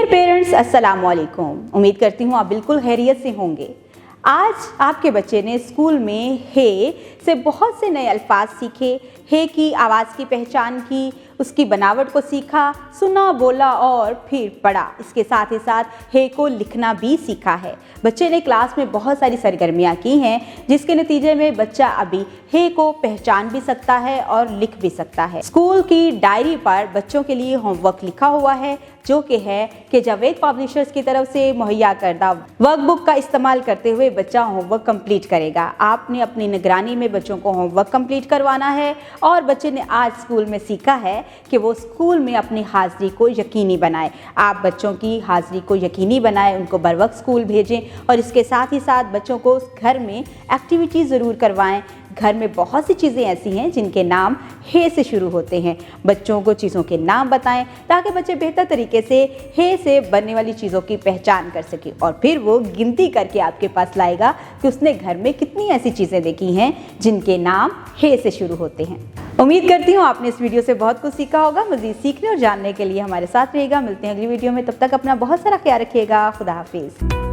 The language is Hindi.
डियर पेरेंट्स, अस्सलाम वालेकुम। उम्मीद करती हूँ आप बिल्कुल खैरियत से होंगे। आज आपके बच्चे ने स्कूल में हे से बहुत से नए अल्फाज सीखे, हे की आवाज़ की पहचान की, उसकी बनावट को सीखा, सुना, बोला और फिर पढ़ा। इसके साथ ही साथ हे को लिखना भी सीखा है। बच्चे ने क्लास में बहुत सारी सरगर्मियाँ की हैं, जिसके नतीजे में बच्चा अभी हे को पहचान भी सकता है और लिख भी सकता है। स्कूल की डायरी पर बच्चों के लिए होमवर्क लिखा हुआ है, जो कि है कि जावेद पब्लिशर्स की तरफ से मुहैया करदा वर्कबुक का इस्तेमाल करते हुए बच्चा होमवर्क कंप्लीट करेगा। आपने अपनी निगरानी में बच्चों को होमवर्क कंप्लीट करवाना है और बच्चे ने आज स्कूल में सीखा है कि वो स्कूल में अपनी हाज़िरी को यकीनी बनाए। आप बच्चों की हाज़िरी को यकीनी बनाएं, उनको बर वक्त स्कूल भेजें और इसके साथ ही साथ बच्चों को घर में एक्टिविटीज़ ज़रूर करवाएं। घर में बहुत सी चीज़ें ऐसी हैं जिनके नाम हे से शुरू होते हैं। बच्चों को चीज़ों के नाम बताएं ताकि बच्चे बेहतर तरीके से हे से बनने वाली चीज़ों की पहचान कर सके और फिर वो गिनती करके आपके पास लाएगा कि उसने घर में कितनी ऐसी चीज़ें देखी हैं जिनके नाम हे से शुरू होते हैं। उम्मीद करती हूँ आपने इस वीडियो से बहुत कुछ सीखा होगा। मज़ीद सीखने और जानने के लिए हमारे साथ रहिएगा। मिलते हैं अगली वीडियो में, तब तक अपना बहुत सारा ख्याल रखिएगा। खुदा हाफिज़।